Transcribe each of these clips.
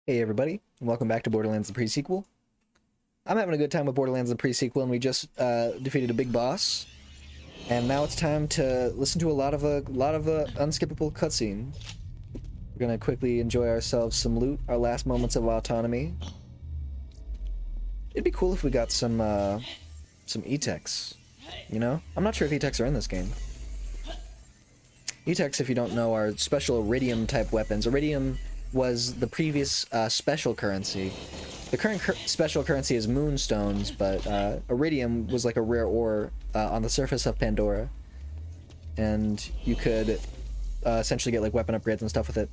Hey everybody, and welcome back to Borderlands the pre-sequel. I'm having a good time with Borderlands the pre-sequel, and we just defeated a big boss. And now it's time to listen to a lot of unskippable cutscene. We're gonna quickly enjoy ourselves some loot, our last moments of autonomy. It'd be cool if we got some E-techs, you know? I'm not sure if E-techs are in this game. E-techs, if you don't know, are special Iridium type weapons. Iridium was the previous special currency. The current special currency is moonstones, but Iridium was like a rare ore on the surface of Pandora, and you could essentially get like weapon upgrades and stuff with it.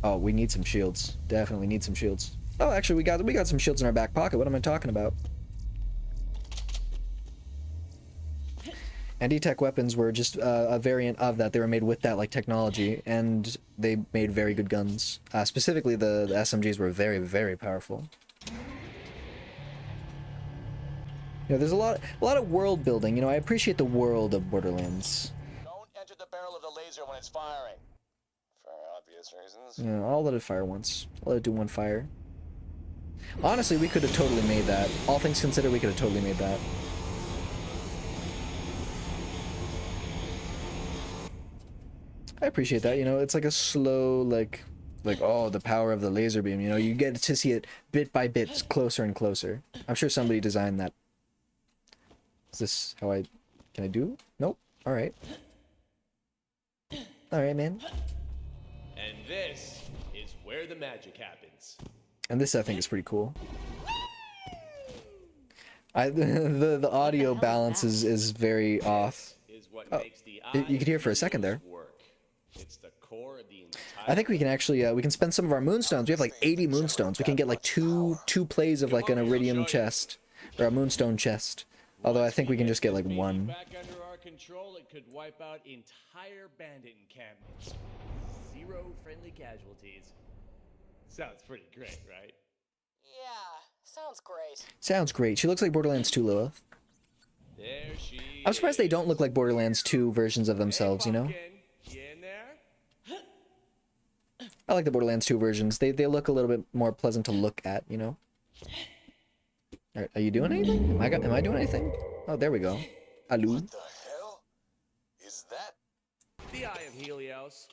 Oh, we need some shields. Definitely need some shields. Oh, actually, we got some shields in our back pocket. What am I talking about? And E-tech weapons were just a variant of that. They were made with that like technology, and they made very good guns. Specifically, the SMGs were very, very powerful. You know, there's a lot of world building. You know, I appreciate the world of Borderlands. Don't enter the barrel of the laser when it's firing, for obvious reasons. Yeah, I'll let it fire once. I'll let it do one fire. Honestly, we could have totally made that. All things considered, we could have totally made that. I appreciate that, you know, it's like a slow, like, oh, the power of the laser beam, you know, you get to see it bit by bit, closer and closer. I'm sure somebody designed that. Is this how can I do? Nope. Alright. Alright, man. And this is where the magic happens. And this, I think, is pretty cool. The audio balance is very off. Oh, you could hear it for a second there. It's the core of the entire I think we can actually we can spend some of our moonstones. We have like 80 moonstones. We can get like two plays of like an iridium chest or a moonstone chest. Although I think we can just get like one. Back under our control, it could wipe out entire bandit encampments. 0 friendly casualties. Sounds pretty great, right? Yeah, sounds great. Sounds great. She looks like Borderlands 2 Lilith. There she I'm surprised they don't look like Borderlands 2 versions of themselves, you know? You in there? I like the Borderlands 2 versions. They look a little bit more pleasant to look at, you know? Are you doing anything? Am I doing anything? Oh, there we go. Hello. What the hell is that? The Eye of Helios.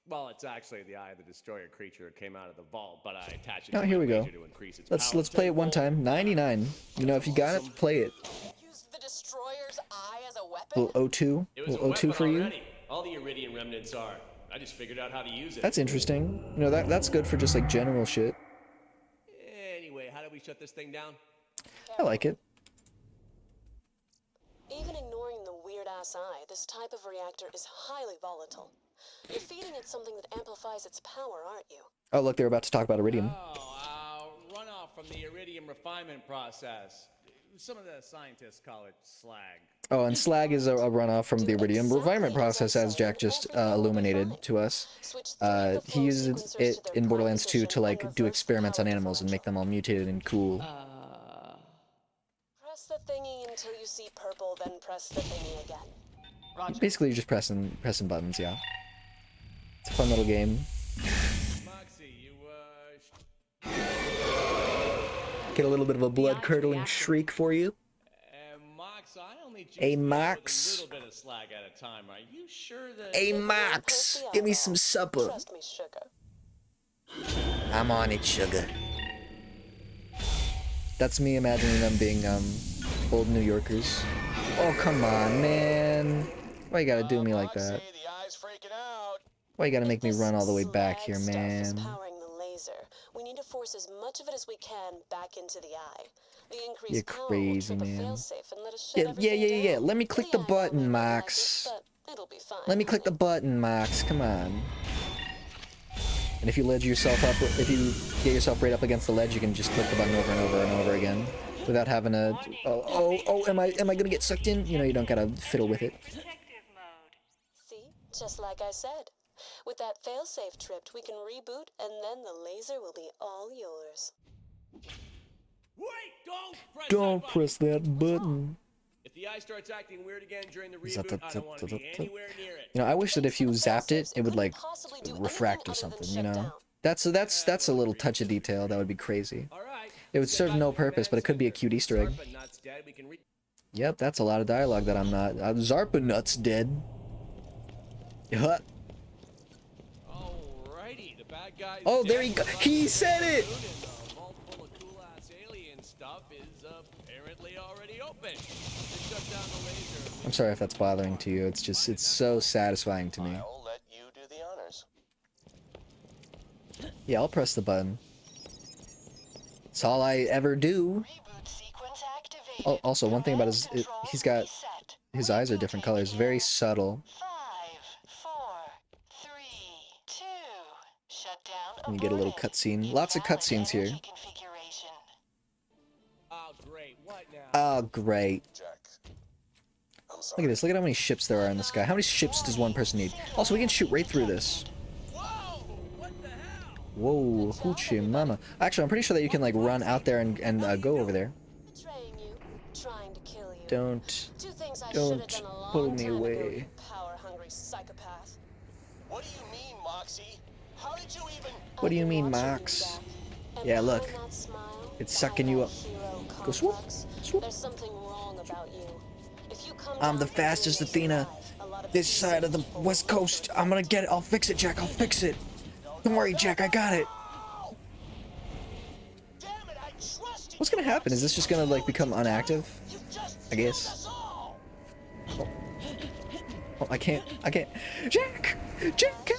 Well, it's actually the Eye of the Destroyer creature that came out of the vault, but I attached it to here my we go. laser to increase its Let's power play it one time. 99. You know, if you got it, play it. Use the destroyer's eye as a weapon? Little O2. It was a Little O2 weapon for you. already. All the Iridium remnants are. I just figured out how to use it. That's interesting. You know, that's good for just like general shit. Anyway, how do we shut this thing down? I like it. Even ignoring the weird-ass eye, this type of reactor is highly volatile. You're feeding it something that amplifies its power, aren't you? Oh, look, they're about to talk about Iridium. Oh, runoff from the Iridium refinement process. Some of the scientists call it slag. Oh, and slag is a runoff from the Iridium refinement process, as Jack just illuminated to us. He uses it in Borderlands 2 to like do experiments on animals and make them all mutated and cool. Press the thingy until you see purple, then press the thingy again. Roger. Basically, you're just pressing buttons, yeah. It's a fun little game. Moxie, you, Get a little bit of a blood-curdling shriek for you. Mox, I only just Hey, deal with Mox. a little bit of slag at a time. Are you sure that... Hey, Max, give me some supper. Trust me, sugar. I'm on it, sugar. That's me imagining them being, old New Yorkers. Oh, come on, man. Why you gotta do me like that? Moxie, the eye's freaking out. Why you gotta make me This run all the way back slag here, stuff is man? powering the laser. We need to force as much of it as we can back into the eye. The increased You're power crazy, will trip man. a failsafe and let us shut Yeah, everything down. Let me click the eye won't button, maybe like Max. it, but it'll be fine. Let me click the button, Max. Come on. And if you ledge yourself up, if you get yourself right up against the ledge, you can just click the button over and over and over again without having to. Oh! Am I gonna get sucked in? You know, you don't gotta fiddle with it. See? Just like I said. With that failsafe tripped, we can reboot, and then the laser will be all yours. Wait! Don't press Don't that press that button. If the eye starts acting weird again during the Zap, reboot, zap, I zap, don't want to zap, be zap. anywhere near it. You know, I wish that if you Thanks to the zapped it, failsafes, it would couldn't like possibly do anything refract or other than something. You shut know. down. That's a little touch of detail. That would be crazy. All right. It would serve no purpose, but it could be a cute Easter egg. Zarpanut's dead. We can Yep, that's a lot of dialogue that I'm not. Zarpanut's dead. Huh. Alrighty, the bad guy. Oh, there he go. He said it. The vault full of cool-ass alien stuff is apparently already open. They shut down the laser. I'm sorry if that's bothering to you. It's so satisfying to me. I'll let you do the honors. Yeah, I'll press the button. It's all I ever do. Reboot sequence activated. Oh, also, one thing about he's got Reset. his eyes are different colors, very subtle. 5, 4, 3, 2. Shut down. And you get a little aborted. cutscene. Lots of cutscenes here. Energy configuration. Oh, great. What now? Oh, great. Jack. I'm Look sorry. at this. Look at how many ships there are in the sky. How many ships does one person need? Also, we can shoot right through this. Whoa! What the hell? Whoa, hoochie mama. Actually, I'm pretty sure that you can, like, run out there and go over there. Betraying you, trying to kill you. Don't. Two things I Don't should have done a long pull me time away. ago, you power-hungry psychopath. What do you mean, Moxie? How did you even... What do you I've been mean, watching you, Max? Jack. And Yeah, behind look. that smile, It's behind sucking you that up. hero Go swoop, complex, swoop. There's something wrong about you. If you come I'm down the to fastest doing Athena. life, a lot of This these side of the people West will Coast. regret I'm gonna get it. I'll fix it, Jack. I'll fix it. Don't worry, Jack. I got it. Damn it, I trusted What's gonna happen? Is this just gonna, like, become inactive? you. Just I killed guess. us all. Oh, I can't. Jack! Jack!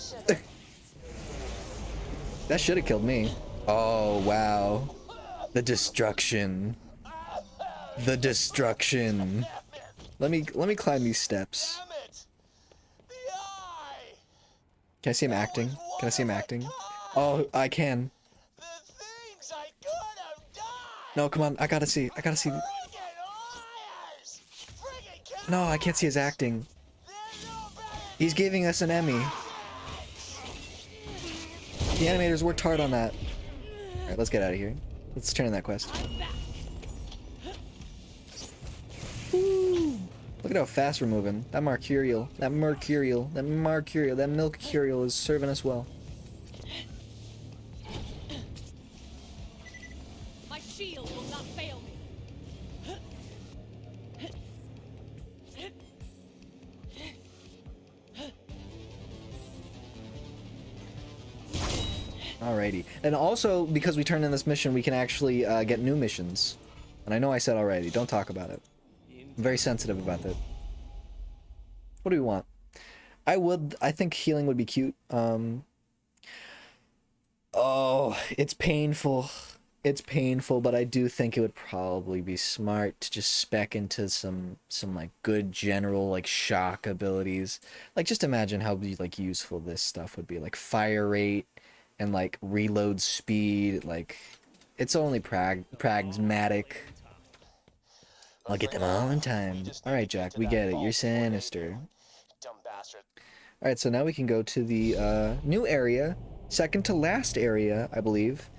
That should have killed me. Oh, wow. The destruction. The destruction. Let me climb these steps. Damn it. The eye. Can I see him acting? Can I see him acting? Oh, I can. The things I could have done. No, come on. I gotta see. Friggin' liars. Friggin' cowards. No, I can't see his acting. They're no better. He's giving us an Emmy. The animators worked hard on that. Alright, let's get out of here. Let's turn in that quest. Woo. Look at how fast we're moving. That Mercurial is serving us well. My shield will not fail me. Alrighty. And also, because we turned in this mission, we can actually get new missions. And I know I said already, don't talk about it. I'm very sensitive about that. What do we want? I think healing would be cute. Oh, it's painful. It's painful, but I do think it would probably be smart to just spec into some like good general like shock abilities. Like just imagine how like useful this stuff would be. Like fire rate and like reload speed. Like it's only pragmatic. I'll get them all in time. All right, Jack, we get it. You're sinister. Dumb bastard. All right, so now we can go to the new area, second to last area, I believe.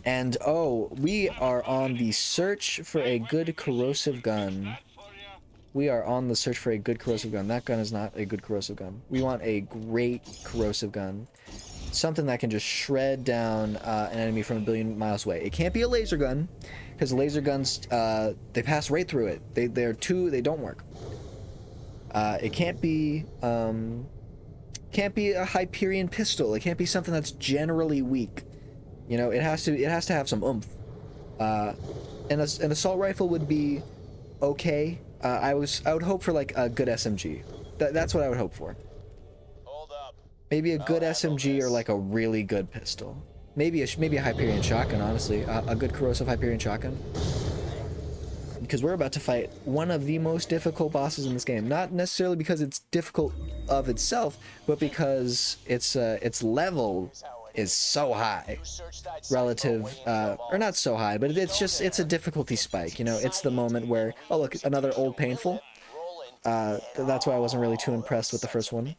And oh, we are on the search for a good corrosive gun. We are on the search for a good corrosive gun. That gun is not a good corrosive gun. We want a great corrosive gun. Something that can just shred down an enemy from a billion miles away. It can't be a laser gun, because laser guns, they pass right through it. They don't work. It can't be a Hyperion pistol. It can't be something that's generally weak. You know, it has to have some oomph. And an assault rifle would be okay. I would hope for like a good SMG. That's what I would hope for. Hold up. Maybe a good I'll handle SMG or this. like a really good pistol. Maybe a Hyperion shotgun, honestly. A good corrosive Hyperion shotgun. Because we're about to fight one of the most difficult bosses in this game. Not necessarily because it's difficult of itself, but because its level is so high relative, or not so high, but it's a difficulty spike. You know, it's the moment where, oh look, another old painful. That's why I wasn't really too impressed with the first one.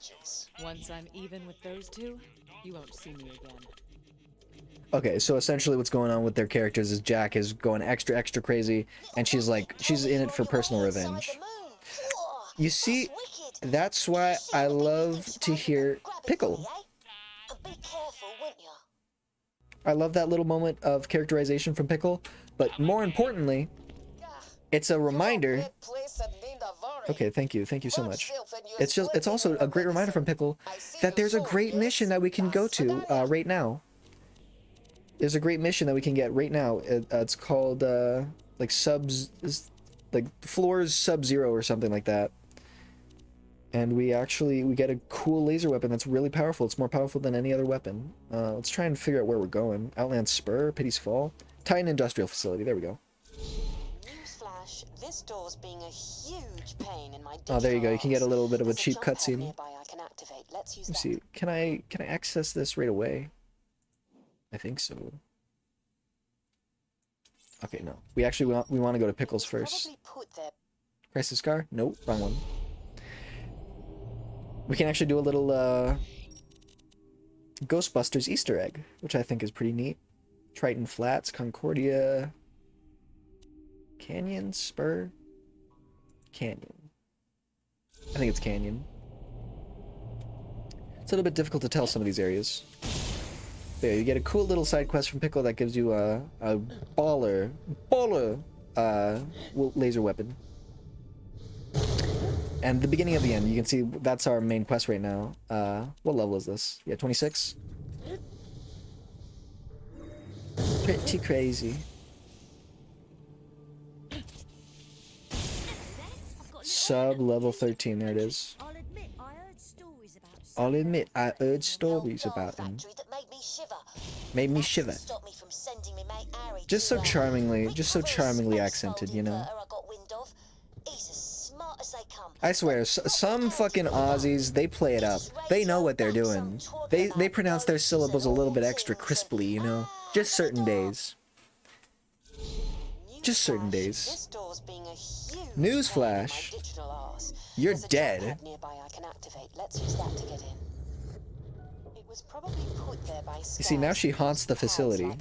Once I'm even with those two, you won't see me again. Okay, so essentially what's going on with their characters is Jack is going extra crazy, and she's in it for personal revenge. You see, that's why I love to hear Pickle. And be careful, wouldn't ya? I love that little moment of characterization from Pickle, but more importantly, it's a reminder. Okay, thank you so much. It's also a great reminder from Pickle that there's a great mission that we can go to right now. There's a great mission that we can get right now. It's called like like floors Sub-Zero or something like that. And we get a cool laser weapon that's really powerful. It's more powerful than any other weapon. Let's try and figure out where we're going. Outland Spur, Pity's Fall, Titan Industrial Facility. There we go. Newsflash, this door's being a huge pain in my Oh, there you go. You can get a little bit of a There's cheap jump pad cutscene. nearby I can activate. Let's use Let's that. see. Can I access this right away? I think so. Okay, no. We actually want to go to Pickles first. Probably put there. Crisis Scar? Nope, wrong one. We can actually do a little Ghostbusters Easter egg, which I think is pretty neat. Triton Flats, Concordia, Canyon, Spur, Canyon. I think it's Canyon. It's a little bit difficult to tell some of these areas. There, you get a cool little side quest from Pickle that gives you a baller laser weapon. And the beginning of the end, you can see that's our main quest right now. What level is this? Yeah, 26? Pretty crazy. Sub level 13, there it is. I'll admit, I heard stories about him. Made me shiver. Just so charmingly accented, you know? I swear, some fucking Aussies, they play it up. They know what they're doing. They pronounce their syllables a little bit extra crisply, you know? Just certain days. Just certain days. Newsflash. You're dead. You see, now she haunts the facility.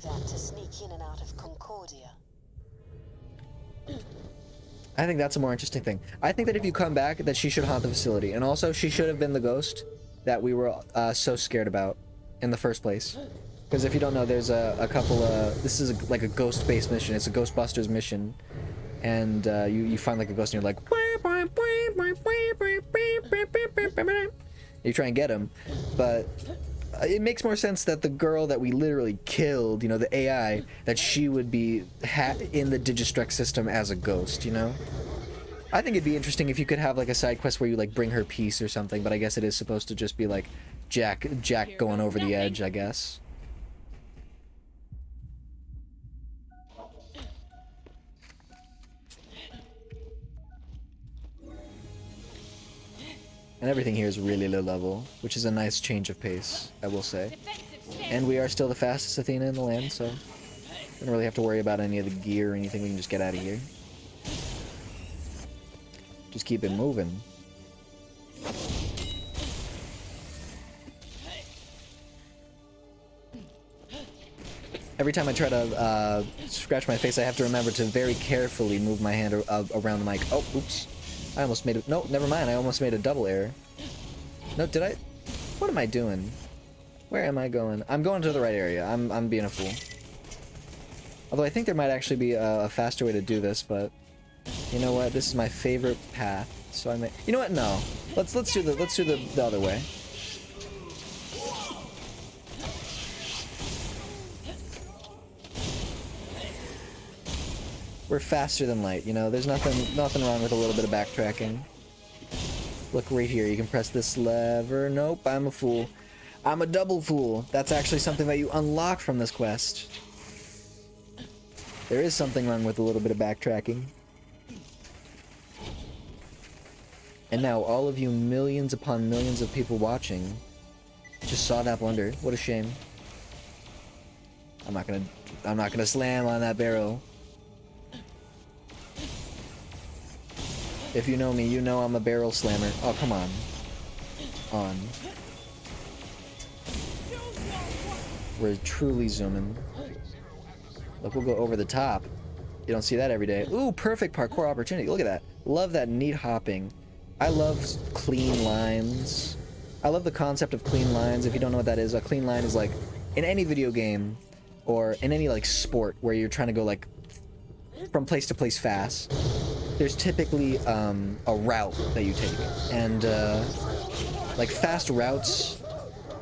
I think that's a more interesting thing. I think that if you come back, that she should haunt the facility. And also, she should have been the ghost that we were so scared about in the first place. Because if you don't know, there's a couple of... This is like a ghost-based mission. It's a Ghostbusters mission. And you find like a ghost and you're like... You try and get him. But it makes more sense that the girl that we literally killed, you know, the AI, that she would be in the Digistruct system as a ghost, you know? I think it'd be interesting if you could have like a side quest where you like bring her peace or something, but I guess it is supposed to just be like Jack going over the edge, I guess. And everything here is really low level, which is a nice change of pace, I will say. And we are still the fastest Athena in the land, so we don't really have to worry about any of the gear or anything. We can just get out of here. Just keep it moving. Every time I try to scratch my face, I have to remember to very carefully move my hand around the mic. Oh, oops. I almost made it. No, never mind. I almost made a double error. No, did I? What am I doing? Where am I going? I'm going to the right area. I'm being a fool. Although I think there might actually be a faster way to do this, but you know what? This is my favorite path, so I may. You know what? No. Let's do the other way. We're faster than light, you know? There's nothing wrong with a little bit of backtracking. Look right here, you can press this lever. Nope, I'm a fool. I'm a double fool. That's actually something that you unlock from this quest. There is something wrong with a little bit of backtracking. And now all of you millions upon millions of people watching just saw that blunder. What a shame. I'm not gonna slam on that barrel. If you know me, you know I'm a barrel slammer. Oh, come on. We're truly zooming. Look, we'll go over the top. You don't see that every day. Ooh, perfect parkour opportunity. Look at that. Love that neat hopping. I love clean lines. I love the concept of clean lines. If you don't know what that is, a clean line is like, in any video game, or in any like sport where you're trying to go like from place to place fast, there's typically a route that you take, and like fast routes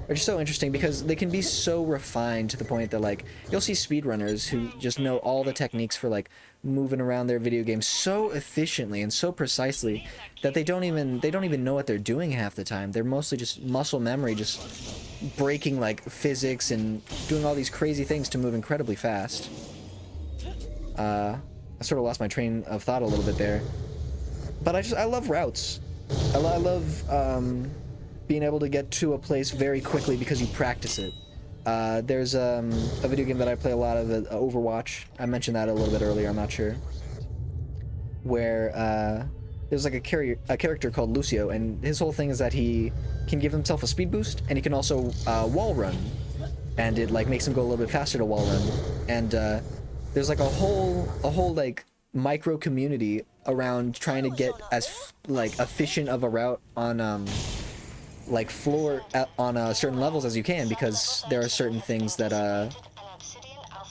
are just so interesting because they can be so refined to the point that like you'll see speedrunners who just know all the techniques for like moving around their video game so efficiently and so precisely that they don't even know what they're doing half the time. They're mostly just muscle memory, just breaking like physics and doing all these crazy things to move incredibly fast. I sort of lost my train of thought a little bit there, but I love routes. I love being able to get to a place very quickly because you practice it. There's a video game that I play a lot of, Overwatch. I mentioned that a little bit earlier, I'm not sure. Where there's like a character called Lucio, and his whole thing is that he can give himself a speed boost, and he can also wall run, and it like makes him go a little bit faster to wall run. And there's like a whole like micro community around trying to get as like efficient of a route on like floor on certain levels as you can, because there are certain things that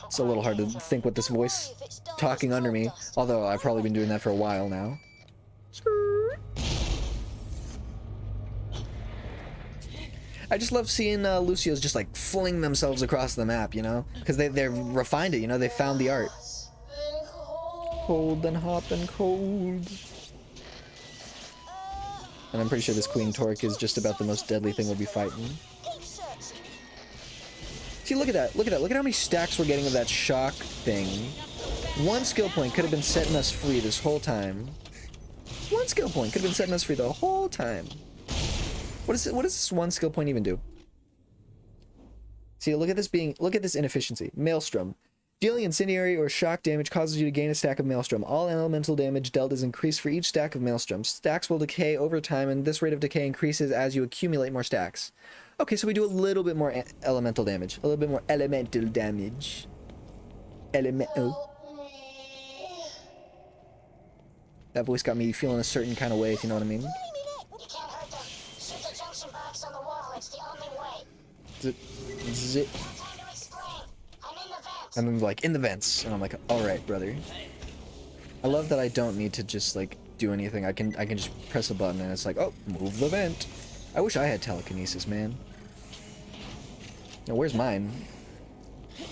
it's a little hard to think with this voice talking under me, although I've probably been doing that for a while now. I just love seeing Lucio's just like fling themselves across the map, you know, because they're refined it, you know, they found the art. Cold and hot and cold. And I'm pretty sure this Queen Torque is just about the most deadly thing we'll be fighting. See, look at that. Look at how many stacks we're getting of that shock thing. One skill point could have been setting us free this whole time. One skill point could have been setting us free the whole time. What does this one skill point even do? See, look at this inefficiency. Maelstrom. Dealing incendiary or shock damage causes you to gain a stack of Maelstrom. All elemental damage dealt is increased for each stack of Maelstrom. Stacks will decay over time, and this rate of decay increases as you accumulate more stacks. Okay, so we do a little bit more elemental damage. A little bit more elemental damage. Elemental. That voice got me feeling a certain kind of way, if you know what I mean. Zip. And then like in the vents, and I'm like, all right, brother. I love that I don't need to just like do anything. I can just press a button and it's like, oh, move the vent. I wish I had telekinesis, man. Now where's mine?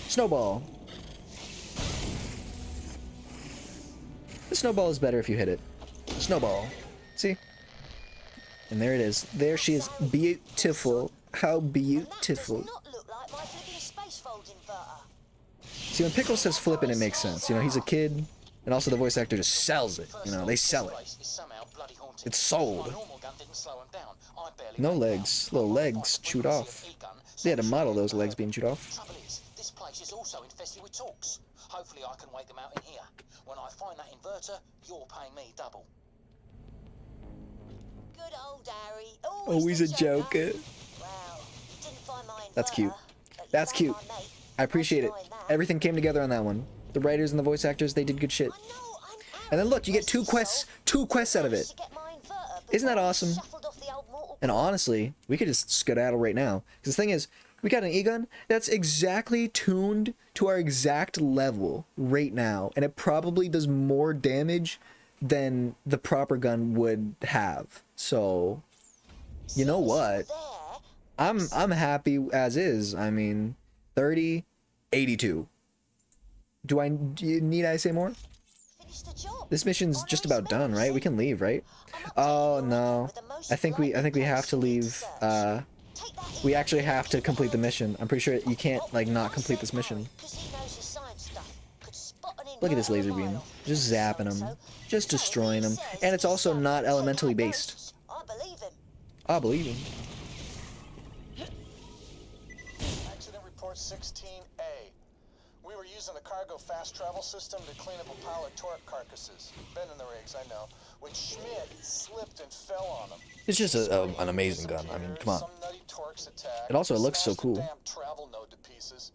Snowball. The snowball is better if you hit it. Snowball. See? And there it is. There she is. Beautiful. How beautiful. See, when Pickle says flippin', it makes sense. You know, he's a kid, and also the voice actor just sells it. You know, they sell it. It's sold. No legs. Little legs chewed off. They had to model those legs being chewed off. This place is also infested with Torques. Hopefully I can wake them out in here. When I find that inverter, you're paying me double. Good old Harry. Always a joker. That's cute. That's cute. I appreciate it. Everything came together on that one. The writers and the voice actors, they did good shit. And then look, you get two quests out of it. Isn't that awesome? And honestly, we could just skedaddle right now. Because the thing is, we got an E-gun that's exactly tuned to our exact level right now. And it probably does more damage than the proper gun would have. So, you know what? I'm happy as is. I mean, 30, 82. Need I say more? This mission's just about done, right? We can leave, right? Oh no. I think we have to leave. We actually have to complete the mission. I'm pretty sure you can't like not complete this mission. Look at this laser beam. Just zapping them. Just destroying them. And it's also not elementally based. I believe him. Accident report 16A. We were using the cargo fast travel system to clean up a pile of Torque carcasses. Been in the rigs, I know. When Schmidt slipped and fell on them. It's just an amazing gun. I mean, come on. It also looks so cool. Damn travel node to pieces.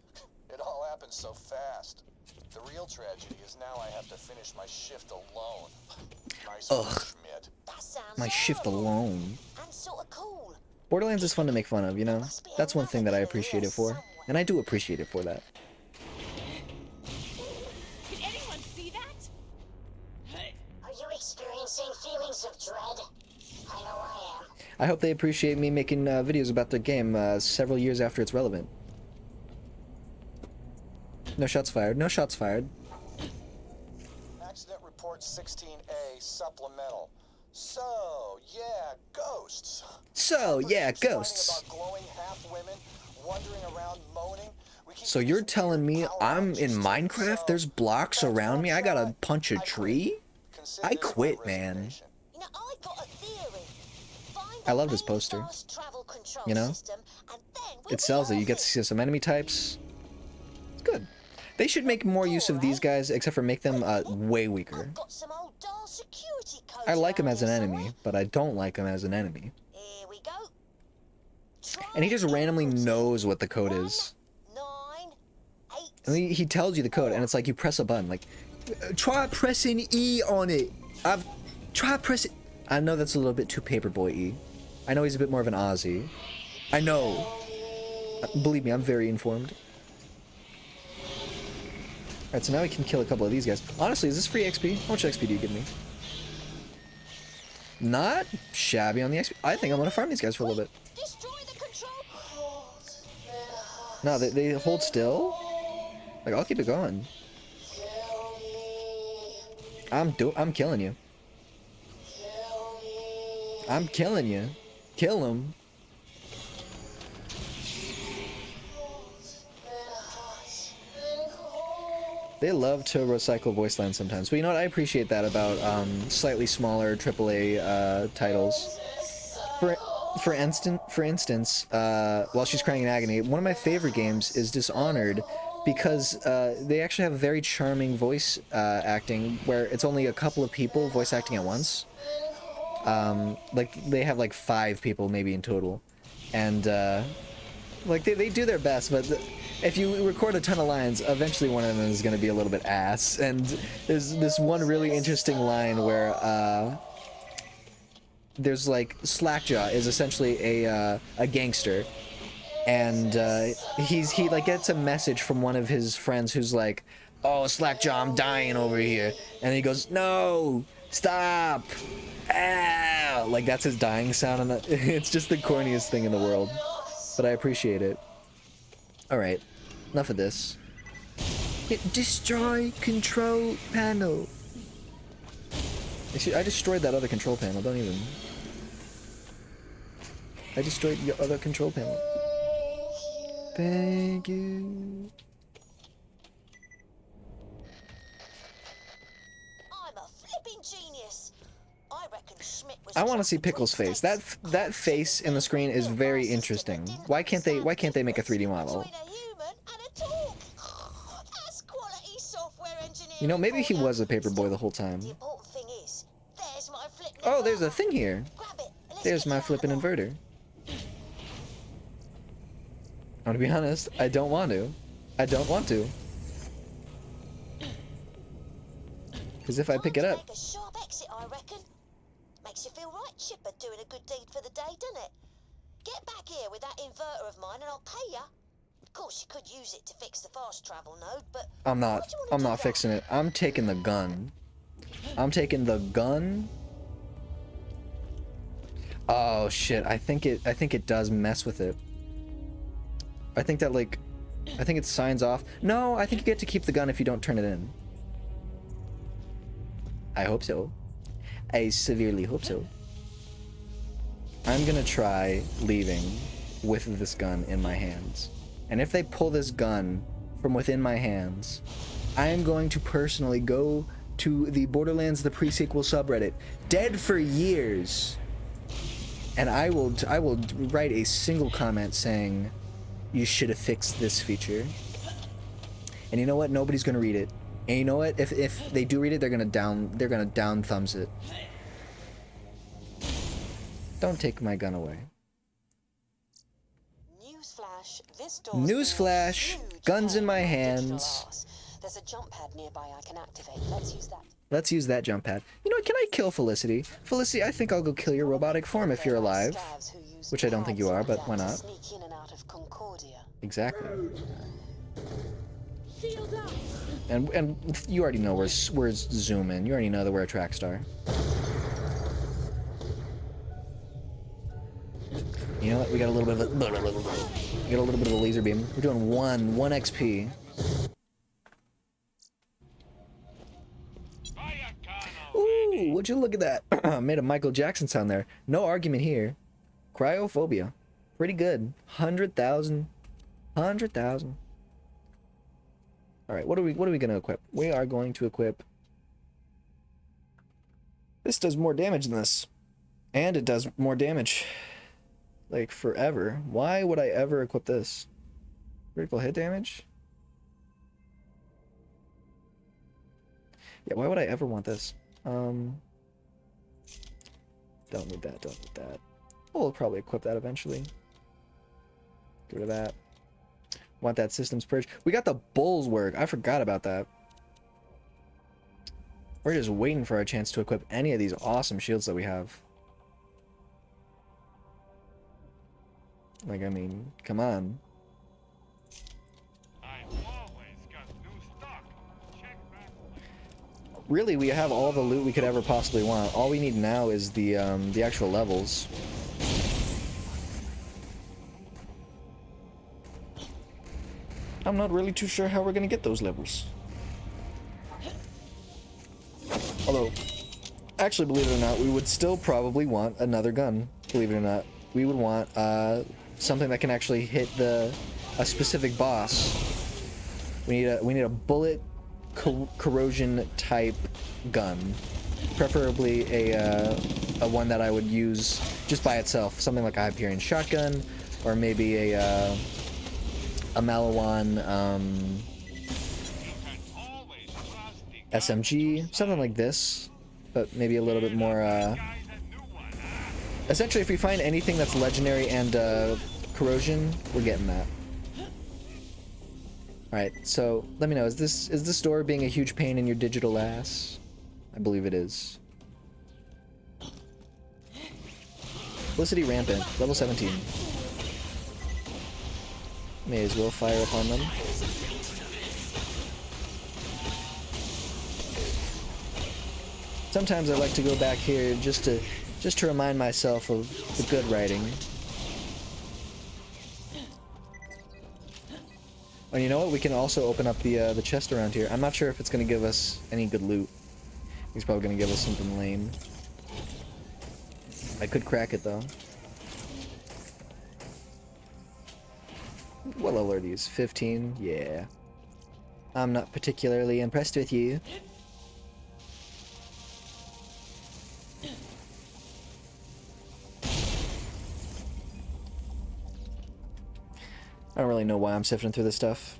It all happened so fast. The real tragedy is now I have to finish my shift alone. Nice Schmidt. My shift alone. And sort of cool. Borderlands is fun to make fun of, you know? That's one thing that I appreciate it for. And I do appreciate it for that. I hope they appreciate me making videos about the game several years after it's relevant. No shots fired. No shots fired. Accident report 16A supplemental. So, yeah, ghosts. So, yeah, Keeps whining ghosts. about glowing half women wandering around moaning. We keep So you're using telling me power I'm in outages, Minecraft? so There's blocks around me. I gotta punch a I quit. tree? Consider I this my quit, man. resignation. You know, I got a theory. Find I love the this main poster. fast travel control You know? system, and then we'll It be sells it. You off get to see some enemy types. It's good. They should make more use of these guys, except for make them way weaker. I've got some old doll security codes I like him around as an here enemy, somewhere. but I don't like him as an enemy. Here we go. And he just Try randomly inputting knows what the code is. 1, 9, 8. And he tells you the code, and it's like you press a button. Like, try pressing E on it. Try pressing. I know that's a little bit too paperboy-y. I know he's a bit more of an Aussie. I know. Believe me, I'm very informed. Alright, so now we can kill a couple of these guys. Honestly, is this free XP? How much XP do you give me? Not shabby on the XP. I think I'm gonna farm these guys for a little bit. Destroy the control. No, they hold still? Like, I'll keep it going. I'm killing you. I'm killing you. Kill him. They love to recycle voice lines sometimes. But you know what? I appreciate that about slightly smaller AAA titles. For instance, while she's crying in agony, one of my favorite games is Dishonored, because they actually have very charming voice acting where it's only a couple of people voice acting at once. Like they have like 5 people maybe in total, and like they do their best, but if you record a ton of lines, eventually one of them is going to be a little bit ass. And there's this one really interesting line where there's like Slackjaw is essentially a gangster, and he like gets a message from one of his friends who's like, "Oh, Slackjaw, I'm dying over here," and he goes, "No, stop." Ah! Like that's his dying sound, and it's just the corniest thing in the world, but I appreciate it. All right, enough of this. Destroy control panel. I destroyed that other control panel. Don't even. I destroyed your other control panel. Thank you. I'm a flipping genius. I reckon Schmidt was I want to just see a Pickle's face. That face in the screen is very interesting. Why can't they make a 3D model? between a human and a dog. That's quality software engineering. You know, maybe he for ya. was a paperboy the whole time. The important thing is, there's my flipping Oh, there's a inverter. thing here. Grab it, and let's There's get my you out flipping of there. inverter. I'm gonna be honest, I don't want to. I don't want to. Because if I pick it Time to up... make a sharp exit, I reckon. Makes you feel right, chipper, doing a good deed for the day, doesn't it? Get back here with that inverter of mine and I'll pay ya. Of course, you could use it to fix the fast travel node, but I'm why not. do you wanna I'm do not that? fixing it. I'm taking the gun. I'm taking the gun. Oh shit! I think it does mess with it. I think that like, I think it signs off. No, I think you get to keep the gun if you don't turn it in. I hope so. I severely hope so. I'm gonna try leaving with this gun in my hands. And if they pull this gun from within my hands, I am going to personally go to the Borderlands the Pre-Sequel subreddit, dead for years, and I will write a single comment saying, "You should have fixed this feature." And you know what? Nobody's gonna read it. And you know what? If they do read it, they're gonna down thumbs it. Don't take my gun away. Newsflash, this door's Newsflash, been a huge guns in pain my in digital hands. arse. There's a jump pad nearby I can activate. Let's use that. Let's use that jump pad. You know what? Can I kill Felicity? Felicity, I think I'll go kill your robotic form if you're alive. Which I don't think you are, but why not? Sneak in and out of Concordia. Exactly. And you already know we're zooming. You already know that we're a track star. what? We got a little bit of a... We got a little bit of a laser beam. We're doing 1 XP. Ooh, would you look at that? Made a Michael Jackson sound there. No argument here. Cryophobia. Pretty good. 100,000. 100,000. Alright, what are we gonna equip? We are going to equip... This does more damage than this. And it does more damage. Like, forever. Why would I ever equip this? Critical hit damage? Yeah, why would I ever want this? Don't need that, don't need that. We'll probably equip that eventually. Get rid of that. Want that systems purge. We got the Bull's work. I forgot about that. We're just waiting for our chance to equip any of these awesome shields that we have. Like, I mean, come on. Really, we have all the loot we could ever possibly want. All we need now is the actual levels. I'm not really too sure how we're gonna get those levels. Although, actually, believe it or not, we would still probably want another gun. Believe it or not, we would want something that can actually hit a specific boss. We need a bullet corrosion type gun, preferably a one that I would use just by itself, something like a Hyperion shotgun, or maybe a Malawan SMG, something like this, but maybe a little bit more. Essentially, if we find anything that's legendary and corrosion, we're getting that. Alright, so let me know, is the store being a huge pain in your digital ass? I believe it is. Felicity Rampant, level 17. May as well fire upon them. Sometimes I like to go back here just to remind myself of the good writing. And you know what? We can also open up the chest around here. I'm not sure if it's going to give us any good loot. He's probably going to give us something lame. I could crack it though. What level are these? 15? Yeah. I'm not particularly impressed with you. I don't really know why I'm sifting through this stuff.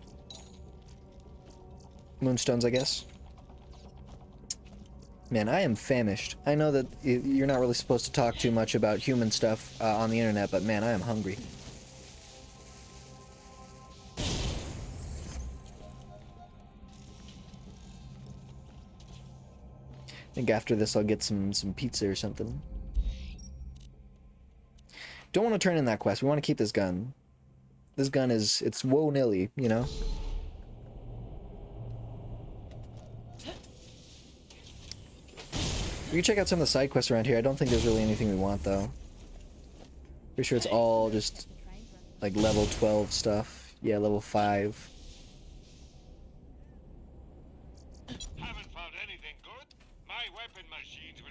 Moonstones, I guess. Man, I am famished. I know that you're not really supposed to talk too much about human stuff on the internet, but man, I am hungry. I think after this I'll get some pizza or something. Don't want to turn in that quest. We want to keep this gun. This gun it's woe-nilly, you know? We can check out some of the side quests around here. I don't think there's really anything we want, though. Pretty sure it's all just, like, level 12 stuff. Yeah, level 5.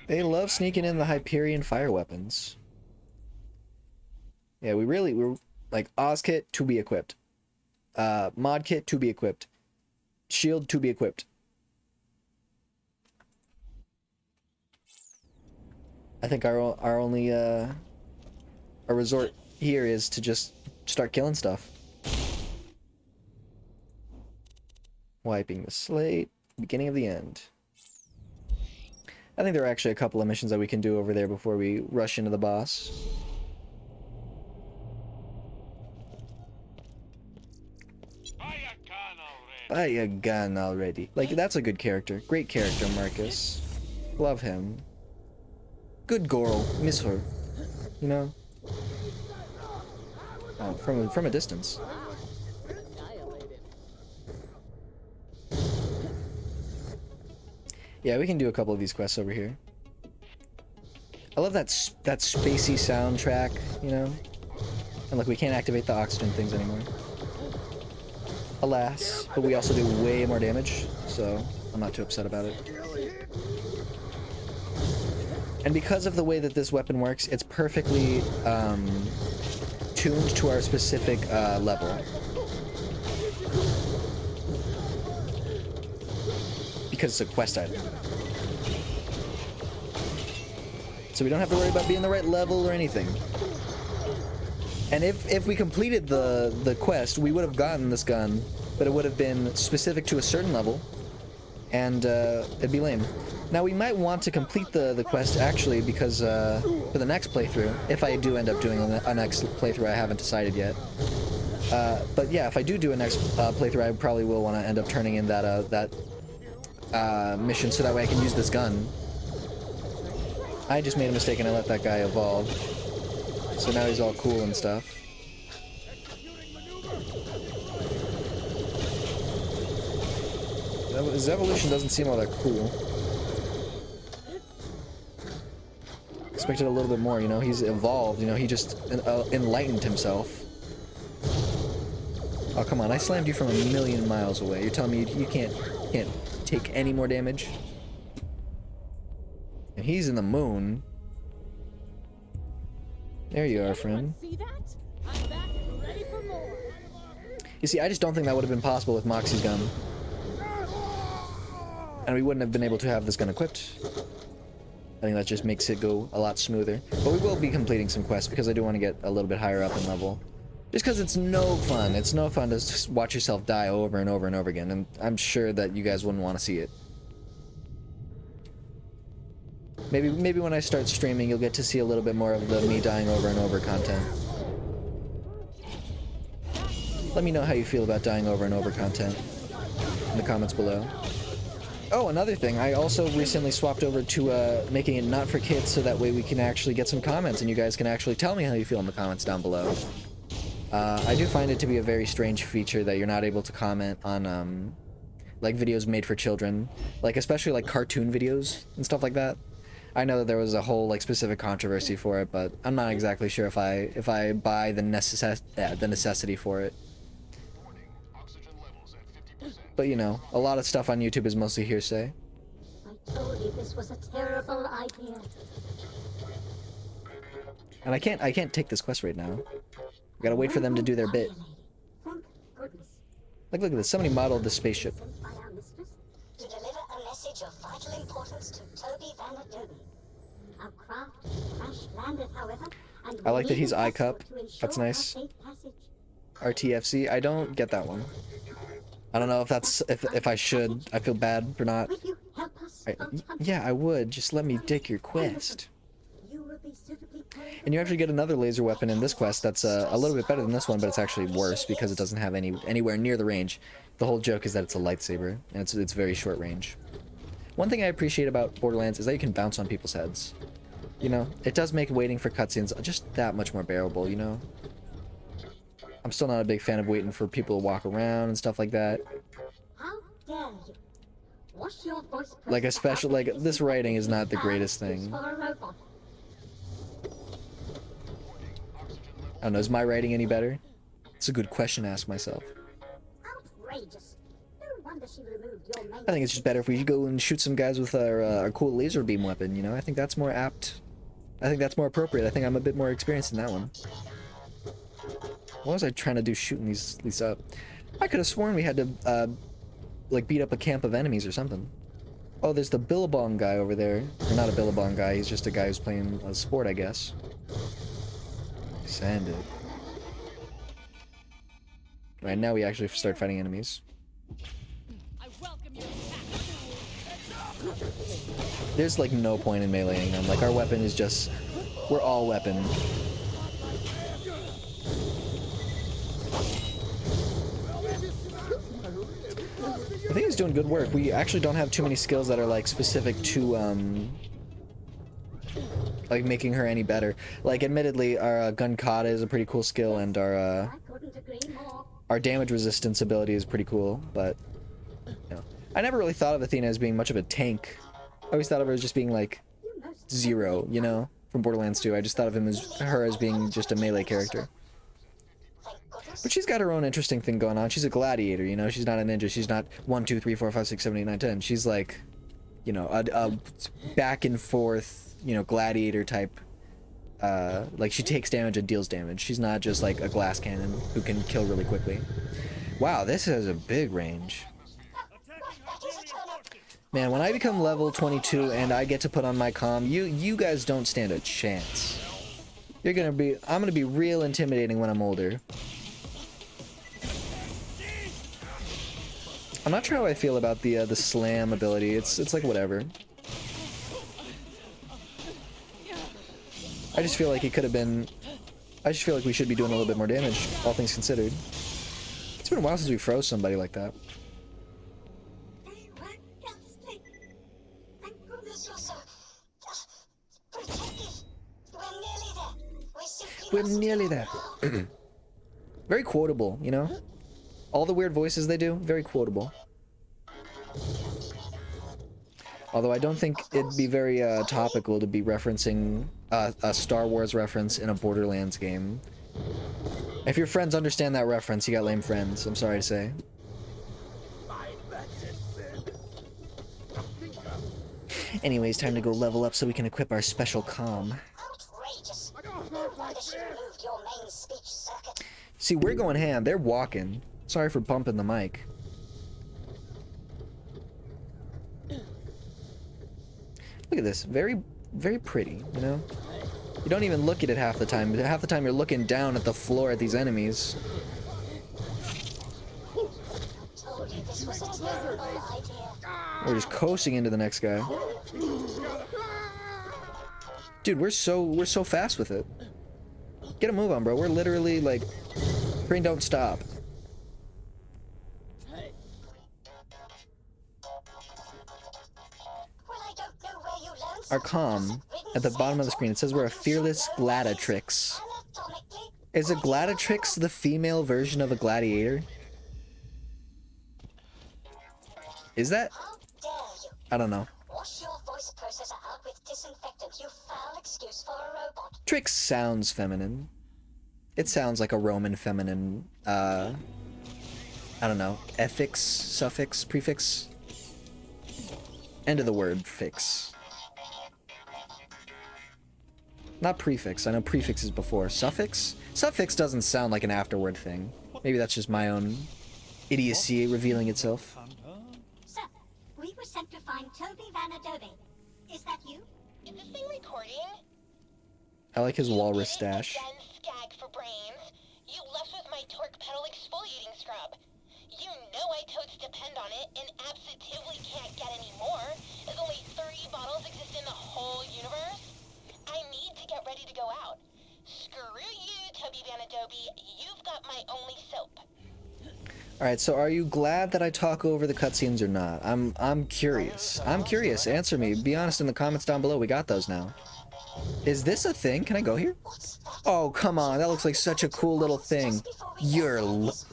They love sneaking in the Hyperion fire weapons. Yeah, we're like, Oz kit to be equipped. Mod kit to be equipped. Shield to be equipped. I think our only our resort here is to just start killing stuff. Wiping the slate. Beginning of the end. I think there are actually a couple of missions that we can do over there before we rush into the boss. Buy a gun already. Like, that's a good character. Great character, Marcus. Love him. Good girl. Miss her. You know? Oh, from a distance. Yeah, we can do a couple of these quests over here. I love that spacey soundtrack, you know? And look, we can't activate the oxygen things anymore. Alas, but we also do way more damage, so I'm not too upset about it. And because of the way that this weapon works, it's perfectly tuned to our specific level. Because it's a quest item. So we don't have to worry about being the right level or anything. And if we completed the quest, we would have gotten this gun, but it would have been specific to a certain level, and it'd be lame. Now we might want to complete the quest actually, because for the next playthrough, if I do end up doing a next playthrough, I haven't decided yet. But yeah, if I do a next playthrough, I probably will want to end up turning in that mission so that way I can use this gun. I just made a mistake and I let that guy evolve. So now he's all cool and stuff. His evolution doesn't seem all that cool. Expected a little bit more, you know, he's evolved, you know, he just enlightened himself. Oh, come on, I slammed you from a million miles away. You're telling me you can't take any more damage? And he's in the moon. There you are, friend. You see, I just don't think that would have been possible with Moxie's gun. And we wouldn't have been able to have this gun equipped. I think that just makes it go a lot smoother. But we will be completing some quests because I do want to get a little bit higher up in level. Just because it's no fun. It's no fun to just watch yourself die over and over and over again. And I'm sure that you guys wouldn't want to see it. Maybe when I start streaming, you'll get to see a little bit more of the me dying over and over content. Let me know how you feel about dying over and over content in the comments below. Oh, another thing, I also recently swapped over to making it not for kids, so that way we can actually get some comments and you guys can actually tell me how you feel in the comments down below. I do find it to be a very strange feature that you're not able to comment on like videos made for children, like especially like cartoon videos and stuff like that. I know that there was a whole like specific controversy for it, but I'm not exactly sure if I buy the necessity for it. But you know, a lot of stuff on YouTube is mostly hearsay. I told you this was a terrible idea. And I can't take this quest right now. I gotta wait for them to do their bit. Thank goodness. Like, look at this. Somebody modeled the spaceship. Sent by our mistress to deliver a message of vital importance to Toby Van Adobe. Our craft crash landed, however, and I like that he's we need an iCup. escort to ensure That's nice. our safe passage. RTFC. I don't get that one. I don't know if that's if I should. I feel bad for not. Will you help us? Yeah, I would. Just let me dig your quest. You will be suitably trained. And you actually get another laser weapon in this quest that's a little bit better than this one, but it's actually worse because it doesn't have anywhere near the range. The whole joke is that it's a lightsaber, and it's very short range. One thing I appreciate about Borderlands is that you can bounce on people's heads. You know, it does make waiting for cutscenes just that much more bearable, you know? I'm still not a big fan of waiting for people to walk around and stuff like that. How dare you? Wash your voice. Like, especially, like, this writing is not the greatest thing. For a robot. I don't know, is my writing any better? It's a good question to ask myself. Outrageous. No wonder she removed your main. I think it's just better if we go and shoot some guys with our cool laser beam weapon, you know? I think that's more apt. I think that's more appropriate. I think I'm a bit more experienced in that one. What was I trying to do shooting these up? I could have sworn we had to, like, beat up a camp of enemies or something. Oh, there's the Billabong guy over there. Or not a Billabong guy, he's just a guy who's playing a sport, I guess. Sand it. Right, now we actually start fighting enemies. I welcome your attack. There's, like, no point in meleeing them. Like, our weapon is just... We're all weapon. I think he's doing good work. We actually don't have too many skills that are like specific to like making her any better. Like, admittedly, our gun kata is a pretty cool skill, and I couldn't agree more. our damage resistance ability is pretty cool. But you know, I never really thought of Athena as being much of a tank. I always thought of her as just being like You most Zero, you know, from Borderlands 2. I just thought of her as being just a melee character. But she's got her own interesting thing going on. She's a gladiator, you know? She's not a ninja. She's not 1, 2, 3, 4, 5, 6, 7, 8, 9, 10. She's like, you know, a back and forth, you know, gladiator type. Like she takes damage and deals damage. She's not just like a glass cannon who can kill really quickly. Wow, this has a big range. Man, when I become level 22 and I get to put on my comm, you guys don't stand a chance. I'm gonna be real intimidating when I'm older. I'm not sure how I feel about the slam ability. It's like whatever. I just feel like it could have been. I just feel like we should be doing a little bit more damage, all things considered. It's been a while since we froze somebody like that. They were ghastly. Thank goodness you're so protective. We're nearly there. We simply We're must nearly get there. out. Very quotable, you know? All the weird voices they do, very quotable. Although I don't think it'd be very topical to be referencing a Star Wars reference in a Borderlands game. If your friends understand that reference, you got lame friends, I'm sorry to say. Anyways, time to go level up so we can equip our special comm. Outrageous. No wonder she removed your main speech circuit. See, we're going ham, they're walking. Sorry for bumping the mic. Look at this, very, very pretty, you know? You don't even look at it half the time. Half the time you're looking down at the floor at these enemies. Told you this was a terrible idea. We're just coasting into the next guy. Dude, we're so fast with it. Get a move on, bro. We're literally like, train don't stop. Well, I don't know where you learned Our such comm, gossip-ridden at the bottom of the sayings. screen, it says we're a fearless gladiatrix. Anatomically, Is a gladiatrix the female version of a gladiator? Is that? how dare you? I don't know. Wash your voice processor out with disinfectant, you foul excuse for a robot. Trix sounds feminine. It sounds like a Roman feminine, I don't know, affix, suffix, prefix? End of the word, fix. Not prefix, I know prefix is before. Suffix? Suffix doesn't sound like an afterword thing. Maybe that's just my own idiocy revealing itself. Sir, we were sent to find Toby Van Adobe. Is that you? Is this thing recording? I like his walrus stash. Again, skag for brains. You left with my torque pedal exfoliating scrub. You know I totes depend on it and absolutely can't get any more, as only 30 bottles exist in the whole universe. I need to get ready to go out. Screw you, Toby Van Adobe. You've got my only soap. Alright, so are you glad that I talk over the cutscenes or not? I'm curious. I'm curious. Answer me. Be honest in the comments down below. We got those now. Is this a thing? Can I go here? Oh, come on. That looks like such a cool little thing. There's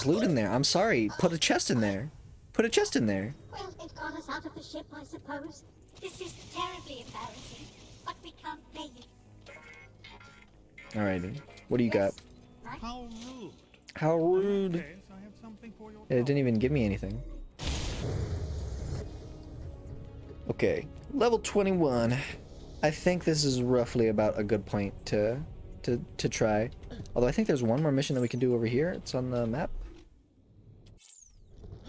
loot in there. I'm sorry. Put a chest in there. Put a chest in there. Well, it got us out of the ship, I suppose. This is terribly embarrassing, but we can't pay you. Alrighty. What do you got? Right? How rude. How rude. Yes, I have something for your It didn't even give me anything. Okay. Level 21. I think this is roughly about a good point to try. Although I think there's one more mission that we can do over here. It's on the map.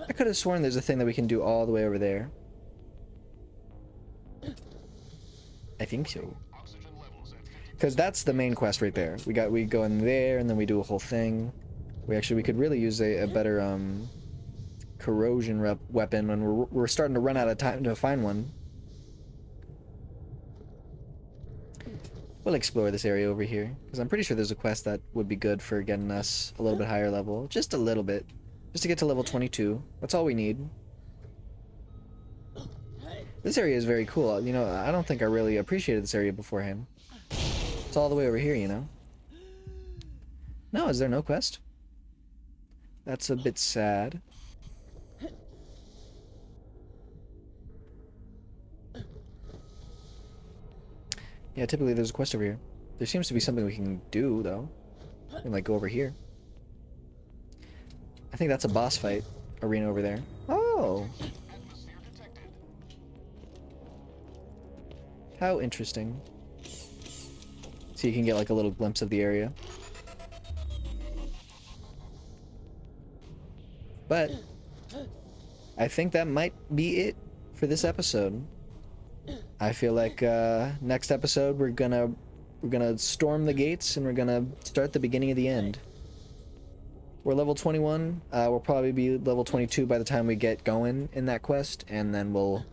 I could have sworn there's a thing that we can do all the way over there. I think so. Because that's the main quest right there. We go in there and then we do a whole thing. We could really use a better corrosion weapon when we're starting to run out of time to find one. We'll explore this area over here, because I'm pretty sure there's a quest that would be good for getting us a little bit higher level. Just a little bit. Just to get to level 22. That's all we need. This area is very cool. You know, I don't think I really appreciated this area beforehand. It's all the way over here, you know? No, is there no quest? That's a bit sad. Yeah, typically there's a quest over here. There seems to be something we can do, though. And like go over here. I think that's a boss fight arena over there. Oh. How interesting. So you can get like a little glimpse of the area. But I think that might be it for this episode. I feel like next episode we're gonna storm the gates and we're gonna start the beginning of the end. We're level 21. We'll probably be level 22 by the time we get going in that quest, and then we'll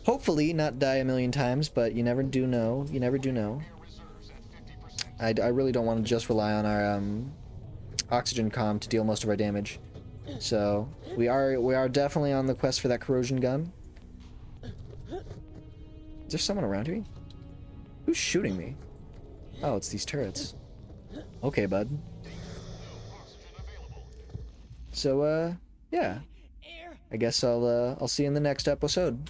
hopefully not die a million times, but you never do know. You never do know. I really don't want to just rely on our oxygen comm to deal most of our damage. So we are definitely on the quest for that corrosion gun. Is there someone around here? Who's shooting me? Oh, it's these turrets. Okay, bud. So, yeah. I guess I'll see you in the next episode.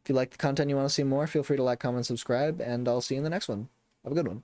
If you like the content you want to see more, feel free to like, comment, subscribe, and I'll see you in the next one. Have a good one.